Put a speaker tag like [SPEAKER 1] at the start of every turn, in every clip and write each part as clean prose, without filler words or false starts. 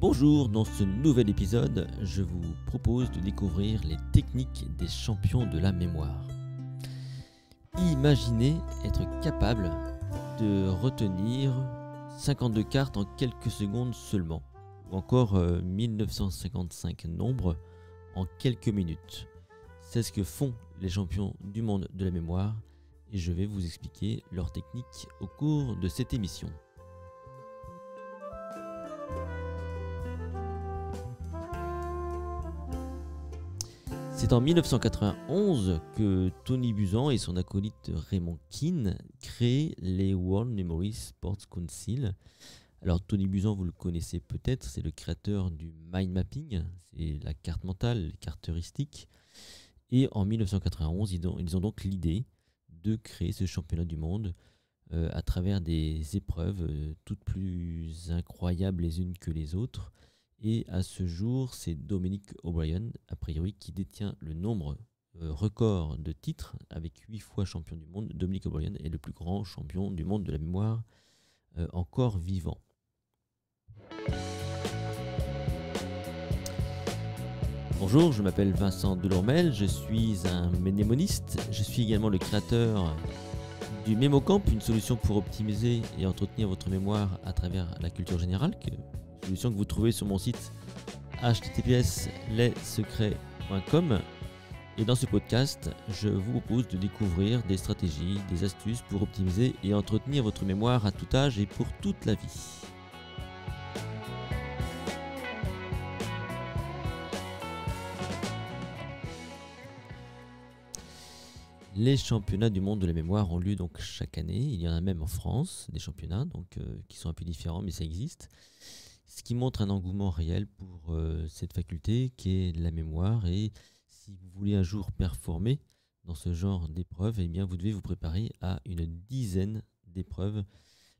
[SPEAKER 1] Bonjour, dans ce nouvel épisode, je vous propose de découvrir les techniques des champions de la mémoire. Imaginez être capable de retenir 52 cartes en quelques secondes seulement, ou encore 1955 nombres en quelques minutes. C'est ce que font les champions du monde de la mémoire et je vais vous expliquer leurs techniques au cours de cette émission. C'est en 1991 que Tony Buzan et son acolyte Raymond Keane créent les World Memory Sports Council. Alors Tony Buzan, vous le connaissez peut-être, c'est le créateur du mind mapping, c'est la carte mentale, les cartes heuristiques. Et en 1991, ils ont donc l'idée de créer ce championnat du monde à travers des épreuves toutes plus incroyables les unes que les autres. Et à ce jour, c'est Dominic O'Brien, a priori, qui détient le nombre record de titres, avec 8 fois champion du monde. Dominic O'Brien est le plus grand champion du monde de la mémoire encore vivant. Bonjour, je m'appelle Vincent Delormel, je suis un mnémoniste. Je suis également le créateur du MemoCamp, une solution pour optimiser et entretenir votre mémoire à travers la culture générale, solution que vous trouvez sur mon site https://lessecrets.com. Et dans ce podcast, je vous propose de découvrir des stratégies, des astuces pour optimiser et entretenir votre mémoire à tout âge et pour toute la vie. Les championnats du monde de la mémoire ont lieu donc chaque année. Il y en a même en France, des championnats qui sont un peu différents, mais ça existe. Ce qui montre un engouement réel pour cette faculté qui est la mémoire. Et si vous voulez un jour performer dans ce genre d'épreuve, eh bien vous devez vous préparer à une dizaine d'épreuves.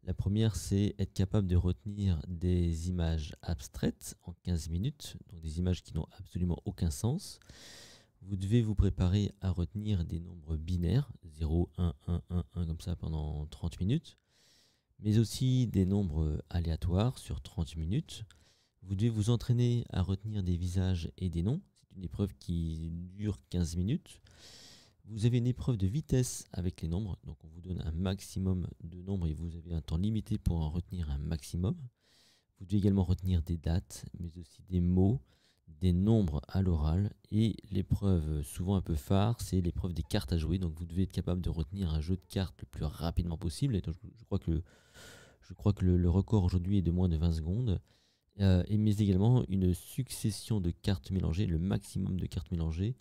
[SPEAKER 1] La première, c'est être capable de retenir des images abstraites en 15 minutes, donc des images qui n'ont absolument aucun sens. Vous devez vous préparer à retenir des nombres binaires, 0, 1, 1, 1, 1, comme ça pendant 30 minutes. Mais aussi des nombres aléatoires sur 30 minutes. Vous devez vous entraîner à retenir des visages et des noms. C'est une épreuve qui dure 15 minutes. Vous avez une épreuve de vitesse avec les nombres. Donc on vous donne un maximum de nombres et vous avez un temps limité pour en retenir un maximum. Vous devez également retenir des dates, mais aussi des mots, des nombres à l'oral. Et l'épreuve souvent un peu phare, c'est l'épreuve des cartes à jouer. Donc vous devez être capable de retenir un jeu de cartes le plus rapidement possible. Et donc, je crois que le record aujourd'hui est de moins de 20 secondes. Mais également une succession de cartes mélangées, le maximum de cartes mélangées.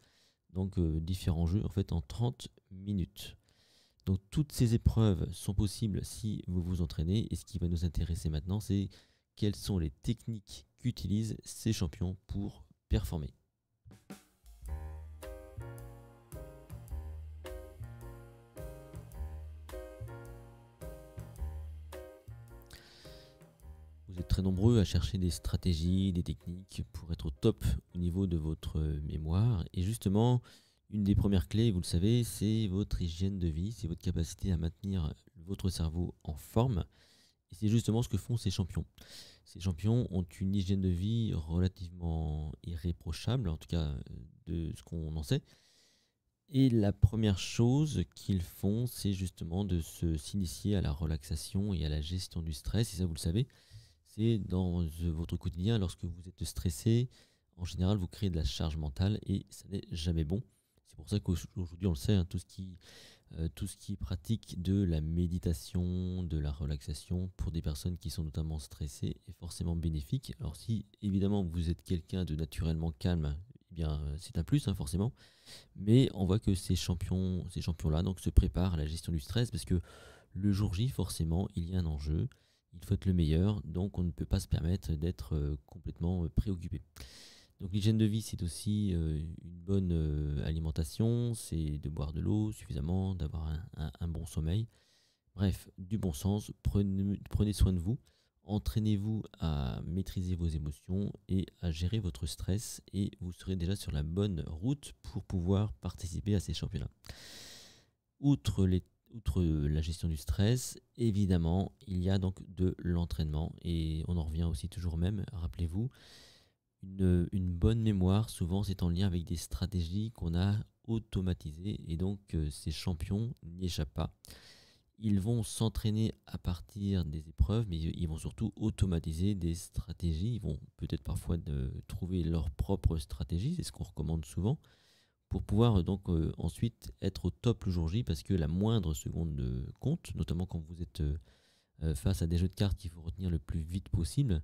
[SPEAKER 1] Donc différents jeux en fait en 30 minutes. Donc toutes ces épreuves sont possibles si vous vous entraînez. Et ce qui va nous intéresser maintenant, c'est quelles sont les techniques qu'utilisent ces champions pour performer. Vous êtes très nombreux à chercher des stratégies, des techniques pour être au top au niveau de votre mémoire. Et justement, une des premières clés, vous le savez, c'est votre hygiène de vie, c'est votre capacité à maintenir votre cerveau en forme. Et c'est justement ce que font ces champions. Ces champions ont une hygiène de vie relativement irréprochable, en tout cas de ce qu'on en sait. Et la première chose qu'ils font, c'est justement de s'initier à la relaxation et à la gestion du stress. Et ça, vous le savez, c'est dans votre quotidien, lorsque vous êtes stressé, en général, vous créez de la charge mentale et ça n'est jamais bon. C'est pour ça qu'aujourd'hui, on le sait, hein, tout ce qui pratique de la méditation, de la relaxation pour des personnes qui sont notamment stressées est forcément bénéfique. Alors si évidemment vous êtes quelqu'un de naturellement calme, eh bien c'est un plus, hein, forcément. Mais on voit que ces champions-là donc se préparent à la gestion du stress parce que le jour J, forcément, il y a un enjeu. Il faut être le meilleur, donc on ne peut pas se permettre d'être complètement préoccupé. Donc l'hygiène de vie, c'est aussi une bonne alimentation, c'est de boire de l'eau suffisamment, d'avoir un bon sommeil. Bref, du bon sens, prenez soin de vous, entraînez-vous à maîtriser vos émotions et à gérer votre stress et vous serez déjà sur la bonne route pour pouvoir participer à ces championnats. Outre outre la gestion du stress, évidemment, il y a donc de l'entraînement. Et on en revient aussi toujours au même, rappelez-vous, une bonne mémoire, souvent, c'est en lien avec des stratégies qu'on a automatisées. Et donc, ces champions n'y échappent pas. Ils vont s'entraîner à partir des épreuves, mais ils vont surtout automatiser des stratégies. Ils vont peut-être parfois trouver leur propre stratégie, c'est ce qu'on recommande souvent, pour pouvoir ensuite être au top le jour J, parce que la moindre seconde compte, notamment quand vous êtes face à des jeux de cartes qu'il faut retenir le plus vite possible.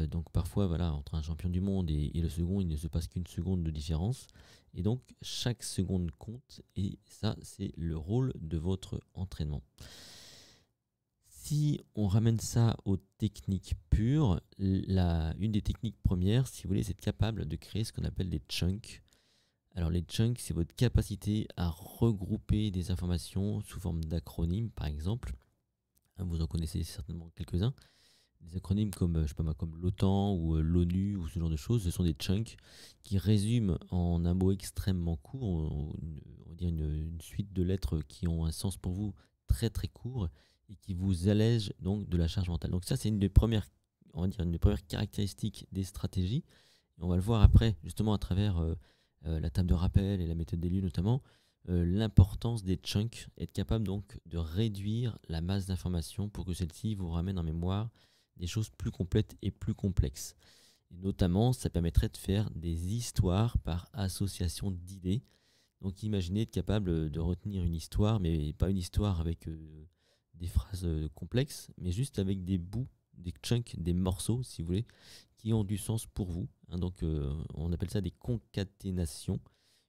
[SPEAKER 1] Donc parfois, voilà, entre un champion du monde et le second, il ne se passe qu'une seconde de différence. Et donc chaque seconde compte, et ça, c'est le rôle de votre entraînement. Si on ramène ça aux techniques pures, une des techniques premières, si vous voulez, c'est être capable de créer ce qu'on appelle des chunks. Alors les chunks, c'est votre capacité à regrouper des informations sous forme d'acronymes, par exemple. Vous en connaissez certainement quelques-uns. Des acronymes comme, je sais pas moi, comme l'OTAN ou l'ONU ou ce genre de choses, ce sont des chunks qui résument en un mot extrêmement court, on va dire une suite de lettres qui ont un sens pour vous très très court et qui vous allègent donc de la charge mentale. Donc ça, c'est une des premières, on va dire une des premières caractéristiques des stratégies. Et on va le voir après, justement à travers la table de rappel et la méthode des lieux notamment, l'importance des chunks, être capable donc de réduire la masse d'informations pour que celle-ci vous ramène en mémoire des choses plus complètes et plus complexes. Et notamment, ça permettrait de faire des histoires par association d'idées. Donc imaginez être capable de retenir une histoire, mais pas une histoire avec des phrases complexes, mais juste avec des bouts, des chunks, des morceaux, si vous voulez, qui ont du sens pour vous. Donc on appelle ça des concaténations.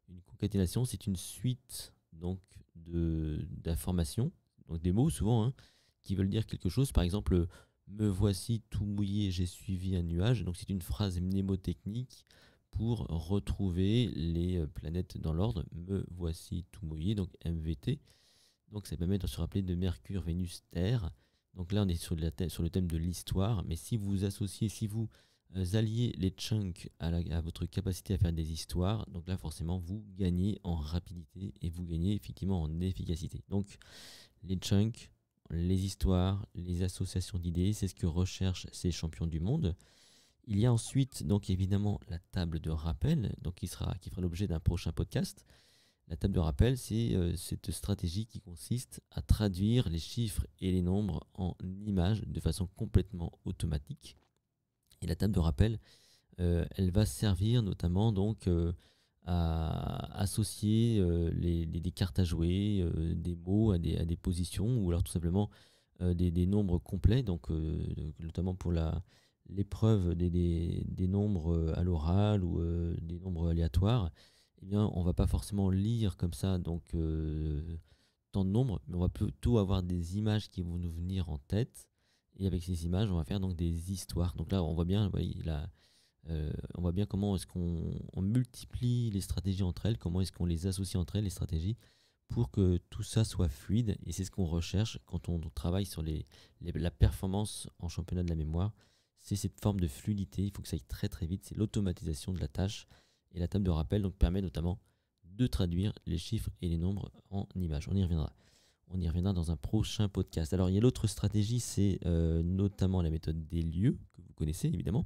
[SPEAKER 1] Une concaténation, c'est une suite donc d'informations, donc des mots souvent, qui veulent dire quelque chose. Par exemple, me voici tout mouillé, j'ai suivi un nuage. Donc c'est une phrase mnémotechnique pour retrouver les planètes dans l'ordre. Me voici tout mouillé, donc MVT. Donc ça permet de se rappeler de Mercure, Vénus, Terre. Donc là on est sur le thème de l'histoire. Mais si vous associez, si vous alliez les chunks à votre capacité à faire des histoires, donc là forcément vous gagnez en rapidité et vous gagnez effectivement en efficacité. Donc les chunks, les histoires, les associations d'idées, c'est ce que recherchent ces champions du monde. Il y a ensuite donc évidemment la table de rappel, donc qui fera l'objet d'un prochain podcast. La table de rappel, c'est cette stratégie qui consiste à traduire les chiffres et les nombres en images de façon complètement automatique. Et la table de rappel, elle va servir notamment donc à associer des cartes à jouer, des mots à des positions, ou alors tout simplement des nombres complets, donc notamment pour l'épreuve des nombres à l'oral ou des nombres aléatoires. Eh bien, on va pas forcément lire comme ça donc tant de nombres, mais on va plutôt avoir des images qui vont nous venir en tête. Et avec ces images, on va faire donc des histoires. Donc là, on voit bien, on voit bien comment est-ce qu'on multiplie les stratégies entre elles, comment est-ce qu'on les associe entre elles, les stratégies, pour que tout ça soit fluide. Et c'est ce qu'on recherche quand on travaille sur la performance en championnat de la mémoire. C'est cette forme de fluidité, il faut que ça aille très très vite, c'est l'automatisation de la tâche. Et la table de rappel donc, permet notamment de traduire les chiffres et les nombres en images. On y reviendra. On y reviendra dans un prochain podcast. Alors, il y a l'autre stratégie, c'est notamment la méthode des lieux, que vous connaissez évidemment.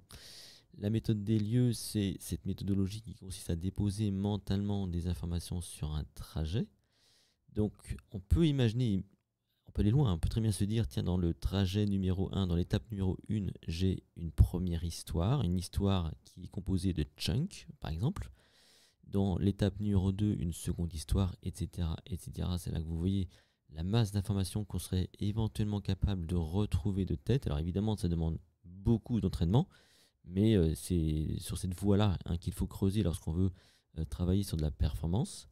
[SPEAKER 1] La méthode des lieux, c'est cette méthodologie qui consiste à déposer mentalement des informations sur un trajet. Donc, on peut imaginer, on peut aller loin, on peut très bien se dire, tiens, dans le trajet numéro 1, dans l'étape numéro 1, j'ai une première histoire, une histoire qui est composée de chunks, par exemple. Dans l'étape numéro 2, une seconde histoire, etc., etc. C'est là que vous voyez la masse d'informations qu'on serait éventuellement capable de retrouver de tête. Alors évidemment, ça demande beaucoup d'entraînement, mais c'est sur cette voie-là qu'il faut creuser lorsqu'on veut travailler sur de la performance.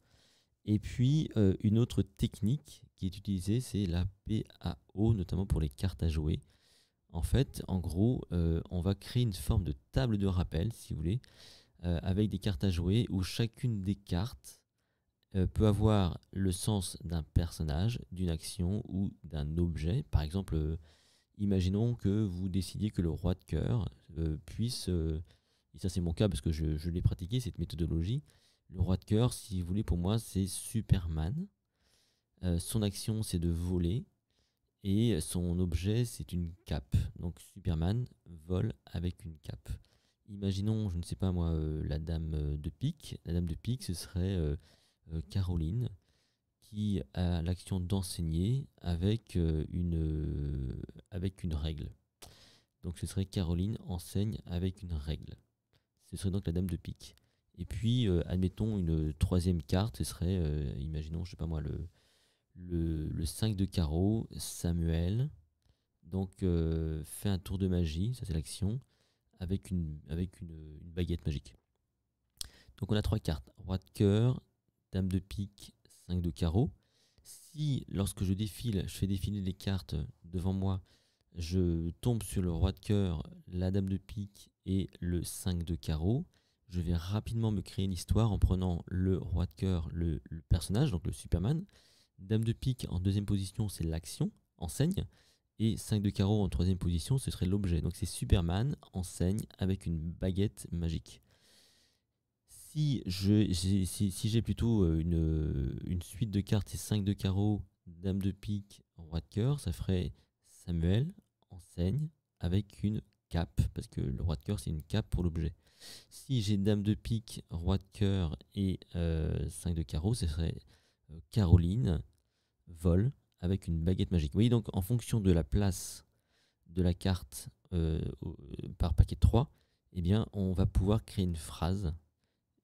[SPEAKER 1] Et puis, une autre technique qui est utilisée, c'est la PAO, notamment pour les cartes à jouer. En fait, en gros, on va créer une forme de table de rappel, si vous voulez, avec des cartes à jouer où chacune des cartes peut avoir le sens d'un personnage, d'une action ou d'un objet. Par exemple, imaginons que vous décidiez que le roi de cœur puisse, et ça c'est mon cas parce que je l'ai pratiqué, cette méthodologie, le roi de cœur, si vous voulez, pour moi, c'est Superman. Son action, c'est de voler. Et son objet, c'est une cape. Donc Superman vole avec une cape. Imaginons, je ne sais pas moi, la dame de pique. La dame de pique, ce serait Caroline, qui a l'action d'enseigner avec une règle. Donc ce serait Caroline enseigne avec une règle. Ce serait donc la dame de pique. Et puis, admettons une troisième carte, ce serait, imaginons, je sais pas moi, le 5 de carreau, Samuel, donc fait un tour de magie, ça c'est l'action, avec une baguette magique. Donc on a 3 cartes, roi de cœur, dame de pique, 5 de carreau. Si lorsque je fais défiler les cartes devant moi, je tombe sur le roi de cœur, la dame de pique et le 5 de carreau, je vais rapidement me créer une histoire en prenant le roi de cœur, le personnage, donc le Superman. Dame de pique en deuxième position, c'est l'action, enseigne. Et 5 de carreau en troisième position, ce serait l'objet. Donc c'est Superman, enseigne, avec une baguette magique. Si j'ai plutôt une suite de cartes, c'est 5 de carreau, dame de pique, roi de cœur, ça ferait Samuel, enseigne, avec une cape, parce que le roi de cœur, c'est une cape pour l'objet. Si j'ai dame de pique, roi de cœur et 5 de carreau, ce serait Caroline, vol, avec une baguette magique. Vous voyez, donc en fonction de la place de la carte par paquet de 3, eh bien, on va pouvoir créer une phrase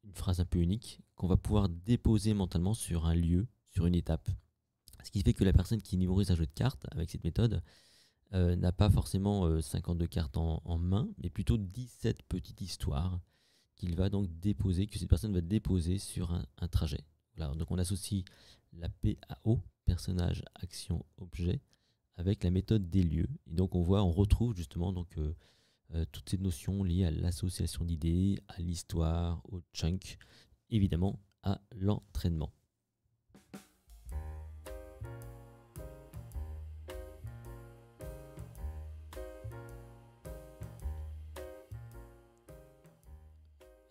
[SPEAKER 1] un peu unique, qu'on va pouvoir déposer mentalement sur un lieu, sur une étape. Ce qui fait que la personne qui mémorise un jeu de cartes avec cette méthode n'a pas forcément 52 cartes en main, mais plutôt 17 petites histoires qu'il va donc déposer, que cette personne va déposer sur un trajet. Voilà, donc on associe la PAO, personnage, action, objet, avec la méthode des lieux. Et donc on retrouve justement donc toutes ces notions liées à l'association d'idées, à l'histoire, au chunk, évidemment à l'entraînement.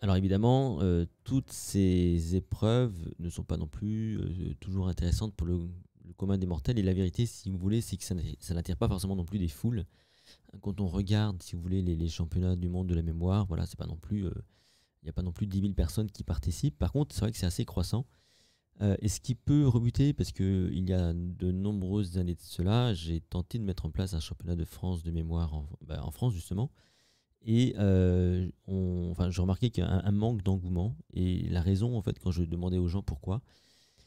[SPEAKER 1] Alors évidemment, toutes ces épreuves ne sont pas non plus toujours intéressantes pour le commun des mortels. Et la vérité, si vous voulez, c'est que ça n'attire pas forcément non plus des foules. Quand on regarde, si vous voulez, les championnats du monde de la mémoire, voilà, c'est pas non plus, il n'y a pas non plus 10 000 personnes qui participent. Par contre, c'est vrai que c'est assez croissant. Et ce qui peut rebuter, parce qu'il y a de nombreuses années de cela, j'ai tenté de mettre en place un championnat de France de mémoire en France justement. Et je remarquais qu'il y a un manque d'engouement. Et la raison, en fait, quand je demandais aux gens pourquoi,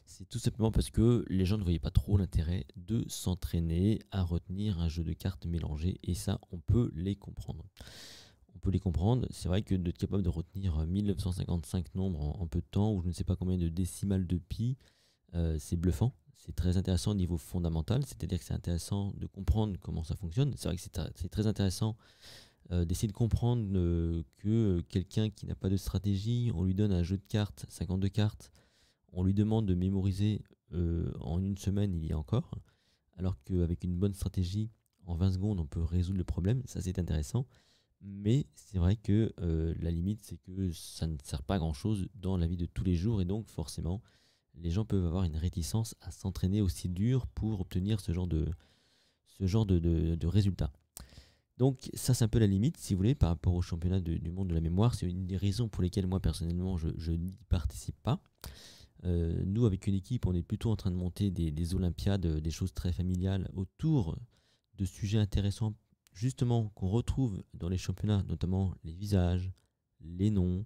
[SPEAKER 1] c'est tout simplement parce que les gens ne voyaient pas trop l'intérêt de s'entraîner à retenir un jeu de cartes mélangé. Et ça, on peut les comprendre. On peut les comprendre. C'est vrai que d'être capable de retenir 1955 nombres en peu de temps, ou je ne sais pas combien de décimales de pi, c'est bluffant. C'est très intéressant au niveau fondamental, c'est-à-dire que c'est intéressant de comprendre comment ça fonctionne. C'est vrai que c'est très intéressant d'essayer de comprendre que quelqu'un qui n'a pas de stratégie, on lui donne un jeu de cartes, 52 cartes, on lui demande de mémoriser en une semaine, il y a encore, alors qu'avec une bonne stratégie, en 20 secondes, on peut résoudre le problème. Ça, c'est intéressant. Mais c'est vrai que la limite, c'est que ça ne sert pas à grand-chose dans la vie de tous les jours. Et donc, forcément, les gens peuvent avoir une réticence à s'entraîner aussi dur pour obtenir ce genre de résultats. Donc ça, c'est un peu la limite, si vous voulez, par rapport au championnat du monde de la mémoire. C'est une des raisons pour lesquelles moi, personnellement, je n'y participe pas. Nous, avec une équipe, on est plutôt en train de monter des olympiades, des choses très familiales autour de sujets intéressants, justement, qu'on retrouve dans les championnats, notamment les visages, les noms,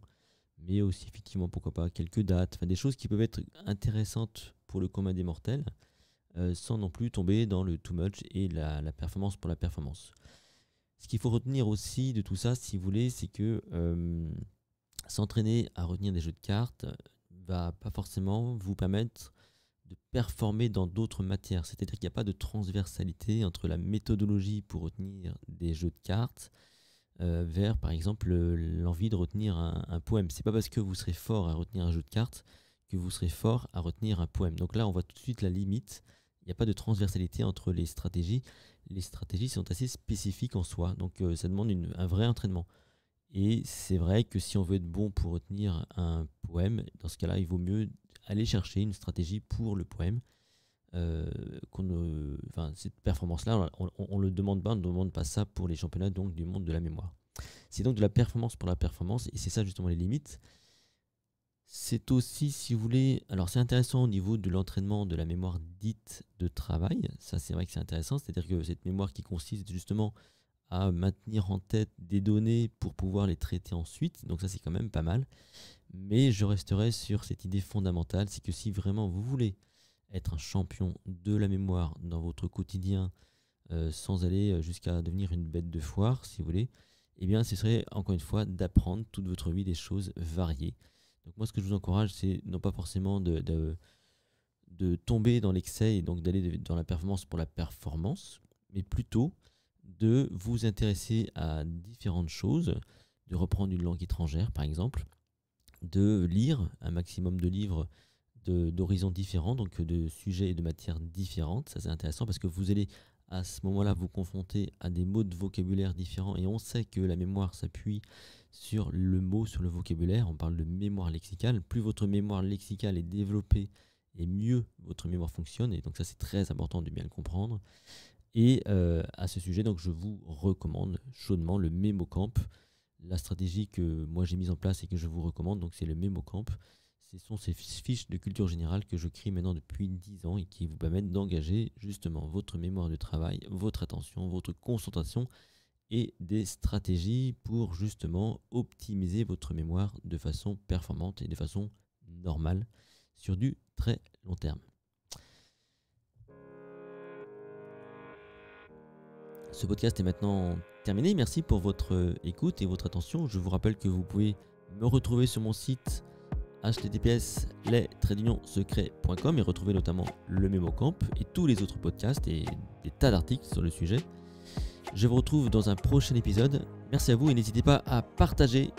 [SPEAKER 1] mais aussi, effectivement, pourquoi pas, quelques dates, des choses qui peuvent être intéressantes pour le commun des mortels, sans non plus tomber dans le too much et la performance pour la performance. Ce qu'il faut retenir aussi de tout ça, si vous voulez, c'est que s'entraîner à retenir des jeux de cartes va pas forcément vous permettre de performer dans d'autres matières. C'est-à-dire qu'il n'y a pas de transversalité entre la méthodologie pour retenir des jeux de cartes vers, par exemple, l'envie de retenir un poème. C'est pas parce que vous serez fort à retenir un jeu de cartes que vous serez fort à retenir un poème. Donc là, on voit tout de suite la limite. Il n'y a pas de transversalité entre les stratégies. Les stratégies sont assez spécifiques en soi, donc ça demande un vrai entraînement. Et c'est vrai que si on veut être bon pour retenir un poème, dans ce cas-là, il vaut mieux aller chercher une stratégie pour le poème. cette performance-là, on le demande pas, on ne demande pas ça pour les championnats donc, du monde de la mémoire. C'est donc de la performance pour la performance, et c'est ça justement les limites. C'est aussi, si vous voulez, alors c'est intéressant au niveau de l'entraînement de la mémoire dite de travail, ça c'est vrai que c'est intéressant, c'est-à-dire que cette mémoire qui consiste justement à maintenir en tête des données pour pouvoir les traiter ensuite, donc ça c'est quand même pas mal, mais je resterai sur cette idée fondamentale, c'est que si vraiment vous voulez être un champion de la mémoire dans votre quotidien, sans aller jusqu'à devenir une bête de foire, si vous voulez, eh bien ce serait encore une fois d'apprendre toute votre vie des choses variées. Donc moi, ce que je vous encourage, c'est non pas forcément de tomber dans l'excès et donc d'aller dans la performance pour la performance, mais plutôt de vous intéresser à différentes choses, de reprendre une langue étrangère par exemple, de lire un maximum de livres d'horizons différents, donc de sujets et de matières différentes. Ça c'est intéressant parce que vous allez à ce moment-là vous confronter à des mots de vocabulaire différents, et on sait que la mémoire s'appuie sur le mot, sur le vocabulaire. On parle de mémoire lexicale. Plus votre mémoire lexicale est développée, et mieux votre mémoire fonctionne. Et donc ça, c'est très important de bien le comprendre. Et à ce sujet, donc, je vous recommande chaudement le MemoCamp. La stratégie que moi j'ai mise en place et que je vous recommande, donc c'est le MemoCamp. Ce sont ces fiches de culture générale que je crée maintenant depuis 10 ans et qui vous permettent d'engager justement votre mémoire de travail, votre attention, votre concentration et des stratégies pour justement optimiser votre mémoire de façon performante et de façon normale sur du très long terme. Ce podcast est maintenant terminé. Merci pour votre écoute et votre attention. Je vous rappelle que vous pouvez me retrouver sur mon site https://les-secrets.com et retrouver notamment le MemoCamp et tous les autres podcasts et des tas d'articles sur le sujet. Je vous retrouve dans un prochain épisode. Merci à vous et n'hésitez pas à partager